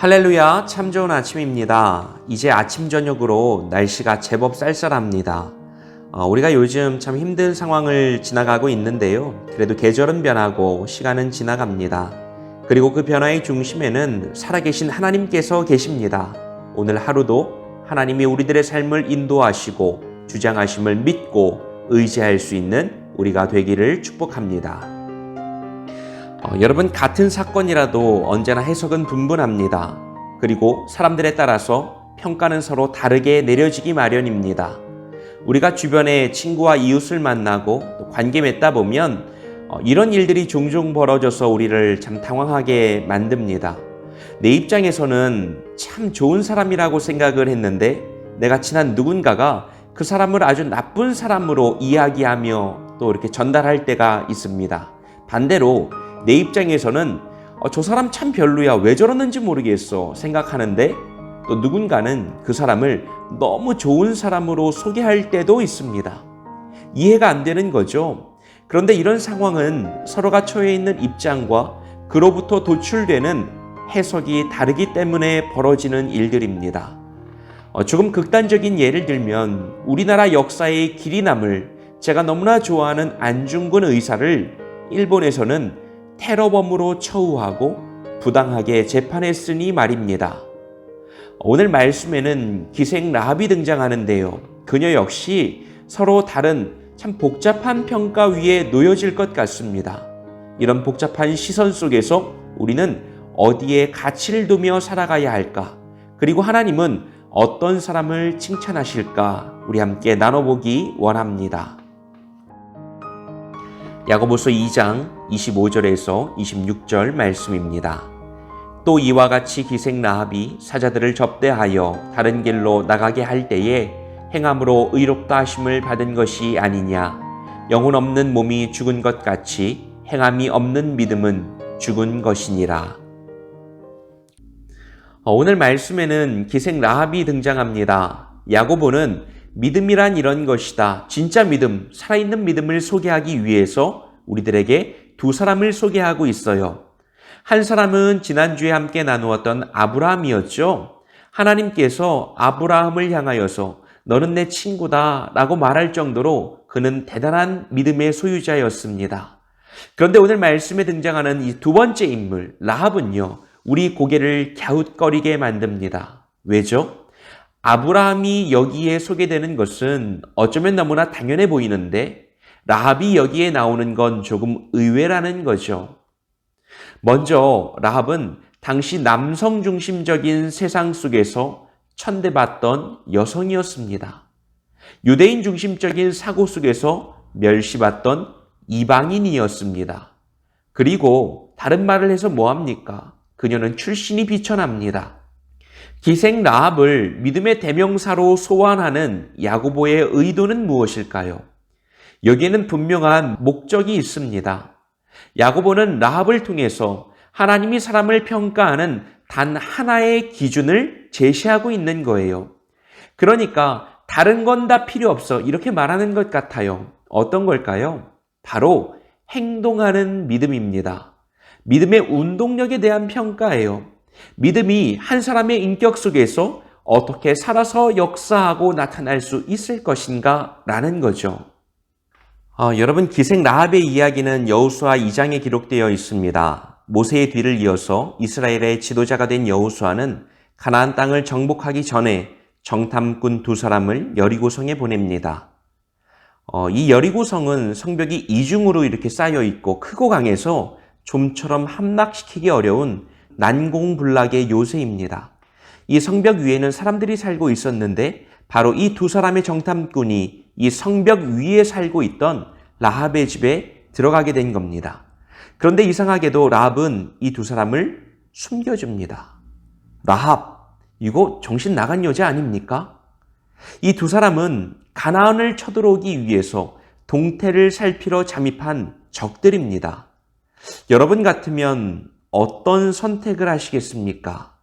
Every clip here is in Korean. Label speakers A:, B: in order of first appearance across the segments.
A: 할렐루야, 참 좋은 아침입니다. 이제 아침 저녁으로 날씨가 제법 쌀쌀합니다. 우리가 요즘 참 힘든 상황을 지나가고 있는데요. 그래도 계절은 변하고 시간은 지나갑니다. 그리고 그 변화의 중심에는 살아계신 하나님께서 계십니다. 오늘 하루도 하나님이 우리들의 삶을 인도하시고 주장하심을 믿고 의지할 수 있는 우리가 되기를 축복합니다. 여러분, 같은 사건이라도 언제나 해석은 분분합니다. 그리고 사람들에 따라서 평가는 서로 다르게 내려지기 마련입니다. 우리가 주변에 친구와 이웃을 만나고 또 관계 맺다 보면 이런 일들이 종종 벌어져서 우리를 참 당황하게 만듭니다. 내 입장에서는 참 좋은 사람이라고 생각을 했는데 내가 친한 누군가가 그 사람을 아주 나쁜 사람으로 이야기하며 또 이렇게 전달할 때가 있습니다. 반대로 내 입장에서는 저 사람 참 별로야, 왜 저러는지 모르겠어 생각하는데 또 누군가는 그 사람을 너무 좋은 사람으로 소개할 때도 있습니다. 이해가 안 되는 거죠. 그런데 이런 상황은 서로가 처해 있는 입장과 그로부터 도출되는 해석이 다르기 때문에 벌어지는 일들입니다. 조금 극단적인 예를 들면 우리나라 역사의 길이 남을 제가 너무나 좋아하는 안중근 의사를 일본에서는 테러범으로 처우하고 부당하게 재판했으니 말입니다. 오늘 말씀에는 기생 라합이 등장하는데요. 그녀 역시 서로 다른 참 복잡한 평가 위에 놓여질 것 같습니다. 이런 복잡한 시선 속에서 우리는 어디에 가치를 두며 살아가야 할까? 그리고 하나님은 어떤 사람을 칭찬하실까? 우리 함께 나눠보기 원합니다. 야고보서 2장 25절에서 26절 말씀입니다. 또 이와 같이 기생 라합이 사자들을 접대하여 다른 길로 나가게 할 때에 행함으로 의롭다 하심을 받은 것이 아니냐. 영혼 없는 몸이 죽은 것 같이 행함이 없는 믿음은 죽은 것이니라. 오늘 말씀에는 기생 라합이 등장합니다. 야고보는 믿음이란 이런 것이다, 진짜 믿음, 살아있는 믿음을 소개하기 위해서 우리들에게 두 사람을 소개하고 있어요. 한 사람은 지난주에 함께 나누었던 아브라함이었죠. 하나님께서 아브라함을 향하여서 너는 내 친구다 라고 말할 정도로 그는 대단한 믿음의 소유자였습니다. 그런데 오늘 말씀에 등장하는 이 두 번째 인물 라합은요, 우리 고개를 갸웃거리게 만듭니다. 왜죠? 아브라함이 여기에 소개되는 것은 어쩌면 너무나 당연해 보이는데 라합이 여기에 나오는 건 조금 의외라는 거죠. 먼저 라합은 당시 남성 중심적인 세상 속에서 천대받던 여성이었습니다. 유대인 중심적인 사고 속에서 멸시받던 이방인이었습니다. 그리고 다른 말을 해서 뭐합니까? 그녀는 출신이 비천합니다. 기생 라합을 믿음의 대명사로 소환하는 야고보의 의도는 무엇일까요? 여기에는 분명한 목적이 있습니다. 야고보는 라합을 통해서 하나님이 사람을 평가하는 단 하나의 기준을 제시하고 있는 거예요. 그러니까 다른 건 다 필요 없어 이렇게 말하는 것 같아요. 어떤 걸까요? 바로 행동하는 믿음입니다. 믿음의 운동력에 대한 평가예요. 믿음이 한 사람의 인격 속에서 어떻게 살아서 역사하고 나타날 수 있을 것인가 라는 거죠. 여러분, 기생 라합의 이야기는 여호수아 2장에 기록되어 있습니다. 모세의 뒤를 이어서 이스라엘의 지도자가 된 여호수아는 가나안 땅을 정복하기 전에 정탐꾼 두 사람을 여리고성에 보냅니다. 이 여리고성은 성벽이 이중으로 이렇게 쌓여 있고 크고 강해서 좀처럼 함락시키기 어려운 난공불락의 요새입니다. 이 성벽 위에는 사람들이 살고 있었는데 바로 이 두 사람의 정탐꾼이 이 성벽 위에 살고 있던 라합의 집에 들어가게 된 겁니다. 그런데 이상하게도 라합은 이 두 사람을 숨겨줍니다. 라합, 이거 정신 나간 여자 아닙니까? 이 두 사람은 가나안을 쳐들어오기 위해서 동태를 살피러 잠입한 적들입니다. 여러분 같으면 어떤 선택을 하시겠습니까?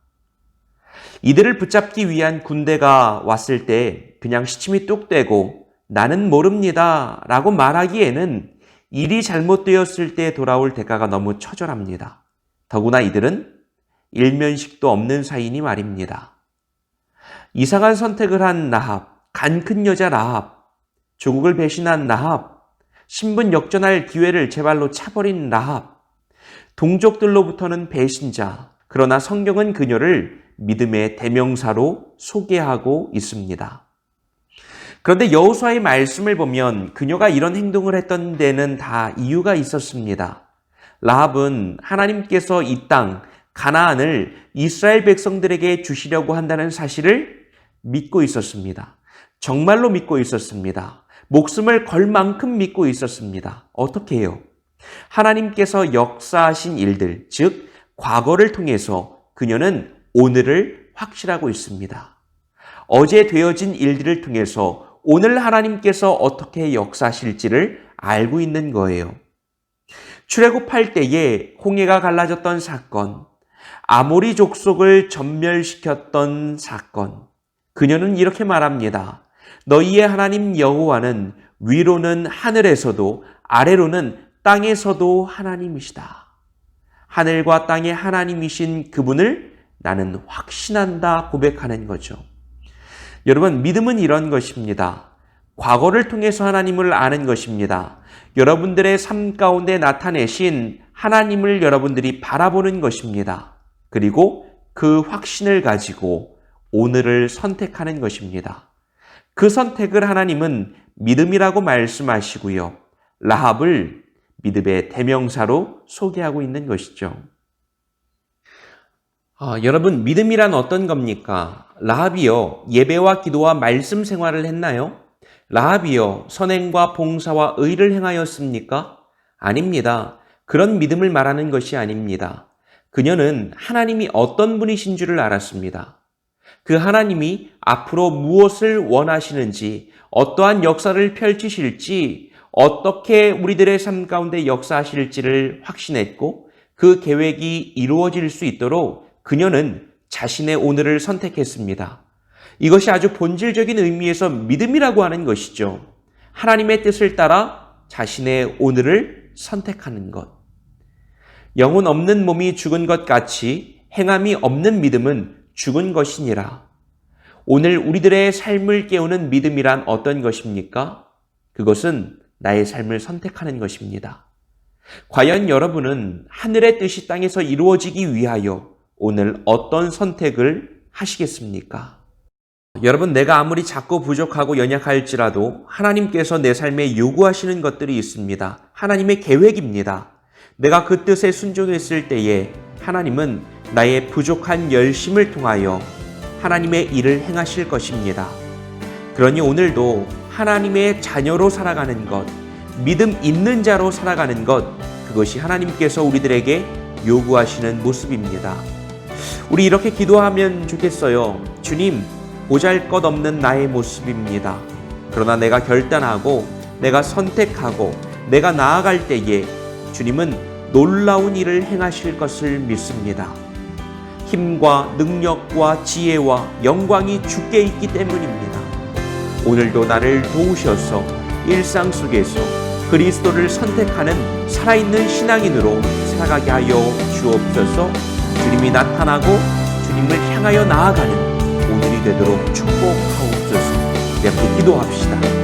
A: 이들을 붙잡기 위한 군대가 왔을 때 그냥 시침이 뚝 떼고 나는 모릅니다 라고 말하기에는 일이 잘못되었을 때 돌아올 대가가 너무 처절합니다. 더구나 이들은 일면식도 없는 사이니 말입니다. 이상한 선택을 한 라합, 간 큰 여자 라합, 조국을 배신한 라합, 신분 역전할 기회를 제 발로 차버린 라합, 동족들로부터는 배신자, 그러나 성경은 그녀를 믿음의 대명사로 소개하고 있습니다. 그런데 여호수아의 말씀을 보면 그녀가 이런 행동을 했던 데는 다 이유가 있었습니다. 라합은 하나님께서 이 땅 가나안을 이스라엘 백성들에게 주시려고 한다는 사실을 믿고 있었습니다. 정말로 믿고 있었습니다. 목숨을 걸 만큼 믿고 있었습니다. 어떻게 해요? 하나님께서 역사하신 일들, 즉 과거를 통해서 그녀는 오늘을 확실하고 있습니다. 어제 되어진 일들을 통해서 오늘 하나님께서 어떻게 역사하실지를 알고 있는 거예요. 출애굽할 때에 홍해가 갈라졌던 사건, 아모리 족속을 전멸시켰던 사건, 그녀는 이렇게 말합니다. 너희의 하나님 여호와는 위로는 하늘에서도 아래로는 땅에서도 하나님이시다. 하늘과 땅의 하나님이신 그분을 나는 확신한다 고백하는 거죠. 여러분, 믿음은 이런 것입니다. 과거를 통해서 하나님을 아는 것입니다. 여러분들의 삶 가운데 나타내신 하나님을 여러분들이 바라보는 것입니다. 그리고 그 확신을 가지고 오늘을 선택하는 것입니다. 그 선택을 하나님은 믿음이라고 말씀하시고요. 라합을 믿음의 대명사로 소개하고 있는 것이죠. 여러분, 믿음이란 어떤 겁니까? 라합이요, 예배와 기도와 말씀 생활을 했나요? 라합이요, 선행과 봉사와 의를 행하였습니까? 아닙니다. 그런 믿음을 말하는 것이 아닙니다. 그녀는 하나님이 어떤 분이신 줄을 알았습니다. 그 하나님이 앞으로 무엇을 원하시는지, 어떠한 역사를 펼치실지, 어떻게 우리들의 삶 가운데 역사하실지를 확신했고 그 계획이 이루어질 수 있도록 그녀는 자신의 오늘을 선택했습니다. 이것이 아주 본질적인 의미에서 믿음이라고 하는 것이죠. 하나님의 뜻을 따라 자신의 오늘을 선택하는 것. 영혼 없는 몸이 죽은 것 같이 행함이 없는 믿음은 죽은 것이니라. 오늘 우리들의 삶을 깨우는 믿음이란 어떤 것입니까? 그것은 나의 삶을 선택하는 것입니다. 과연 여러분은 하늘의 뜻이 땅에서 이루어지기 위하여 오늘 어떤 선택을 하시겠습니까? 여러분, 내가 아무리 작고 부족하고 연약할지라도 하나님께서 내 삶에 요구하시는 것들이 있습니다. 하나님의 계획입니다. 내가 그 뜻에 순종했을 때에 하나님은 나의 부족한 열심을 통하여 하나님의 일을 행하실 것입니다. 그러니 오늘도 하나님의 자녀로 살아가는 것, 믿음 있는 자로 살아가는 것, 그것이 하나님께서 우리들에게 요구하시는 모습입니다. 우리 이렇게 기도하면 좋겠어요. 주님, 보잘것없는 나의 모습입니다. 그러나 내가 결단하고 내가 선택하고 내가 나아갈 때에 주님은 놀라운 일을 행하실 것을 믿습니다. 힘과 능력과 지혜와 영광이 주께 있기 때문입니다. 오늘도 나를 도우셔서 일상 속에서 그리스도를 선택하는 살아있는 신앙인으로 살아가게 하여 주옵소서. 주님이 나타나고 주님을 향하여 나아가는 오늘이 되도록 축복하옵소서. 이렇게 기도합시다.